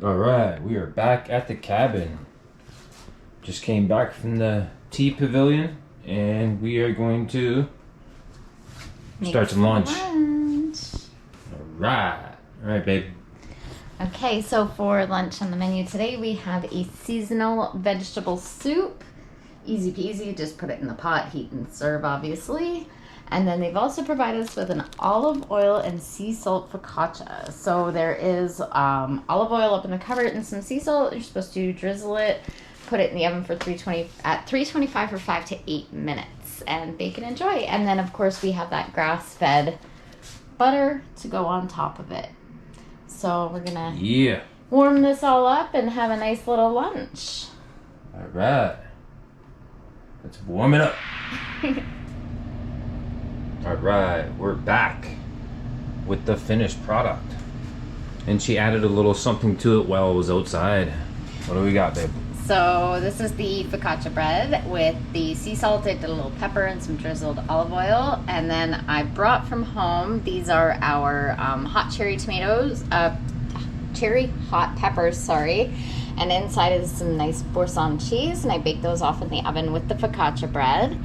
Alright, we are back at the cabin. Just came back from the tea pavilion and we are going to start some lunch. Alright, babe. Okay, so for lunch on the menu today, we have a seasonal vegetable soup. Easy peasy, just put it in the pot, heat and serve, obviously. And then they've also provided us with an olive oil and sea salt focaccia. So there is olive oil up in the cupboard and some sea salt. You're supposed to drizzle it, put it in the oven for 325 for 5 to 8 minutes, and bake and enjoy. And then, of course, we have that grass-fed butter to go on top of it. So we're gonna warm this all up and have a nice little lunch. All right, let's warm it up. All right, we're back with the finished product. And she added a little something to it while it was outside. What do we got, babe? So this is the focaccia bread with the sea salt. I did a little pepper and some drizzled olive oil. And then I brought from home, these are our hot cherry tomatoes, cherry hot peppers, sorry. And inside is some nice Boursin cheese. And I baked those off in the oven with the focaccia bread.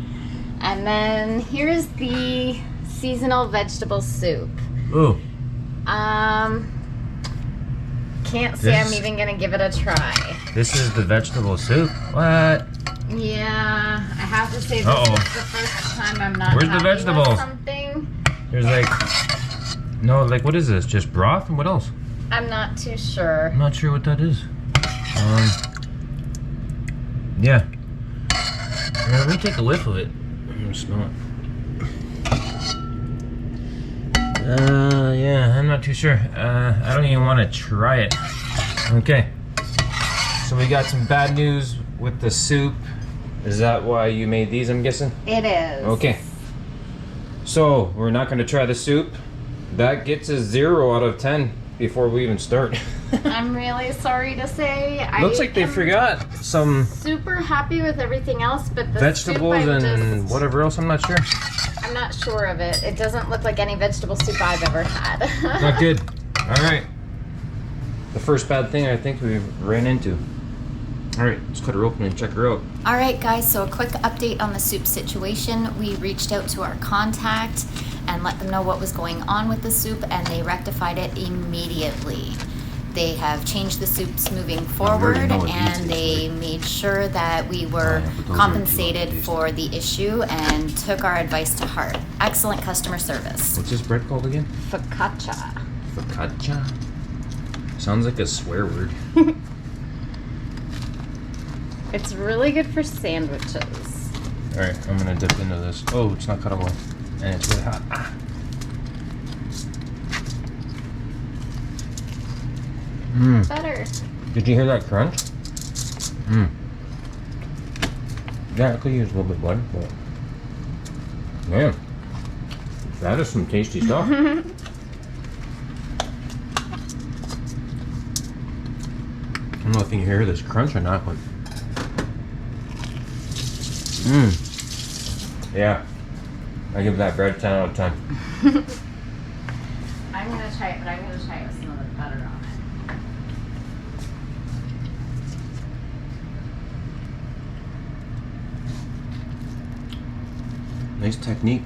And then here's the seasonal vegetable soup. Ooh. Can't say I'm even gonna give it a try. This is the vegetable soup? What? Yeah, I have to say this is the first time I'm not Where's the vegetables? with something. There's what is this? Just broth and what else? I'm not too sure. I'm not sure what that is. Yeah. Let me take a whiff of it. I'm gonna smell it. Yeah, I'm not too sure. I don't even want to try it. Okay. So we got some bad news with the soup. Is that why you made these, I'm guessing? It is. Okay. So, we're not going to try the soup. That gets a 0 out of 10 before we even start. I'm really sorry to say. Looks like they forgot some super happy with everything else, but the vegetables soup, and whatever else, I'm not sure. I'm not sure of it. It doesn't look like any vegetable soup I've ever had. Not good. Alright. The first bad thing I think we ran into. Alright, let's cut her open and check her out. Alright guys, so a quick update on the soup situation. We reached out to our contact and let them know what was going on with the soup, and they rectified it immediately. They have changed the soups moving forward, and they made sure that we were compensated for the issue and took our advice to heart. Excellent customer service. What's this bread called again? Focaccia. Focaccia? Sounds like a swear word. It's really good for sandwiches. Alright, I'm gonna dip into this. Oh, it's not cuttable. And it's really hot. Ah. Butter. Did you hear that crunch? Yeah, I could use a little bit butter, but man, that is some tasty stuff. I don't know if you can hear this crunch or not, but yeah, I give that bread 10 out of 10. I'm gonna try it, but I'm gonna try it with some of the butter on it. Nice technique.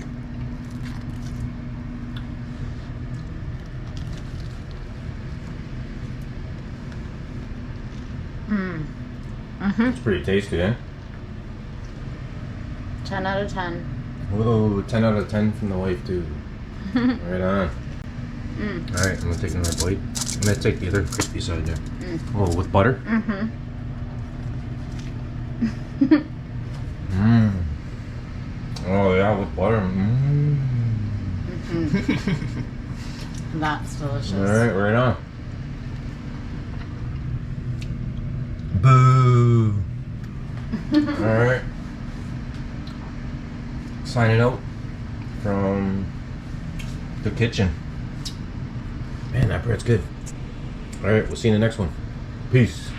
It's pretty tasty, eh? 10 out of 10. Whoa, 10 out of 10 from the wife, too. Right on. Alright, I'm gonna take another bite. I'm gonna take the other crispy side there. Oh, with butter? Oh, yeah, with butter. That's delicious. Alright, right on. Boo! Alright. Signing out from the kitchen. Man, that bread's good. Alright, we'll see you in the next one. Peace.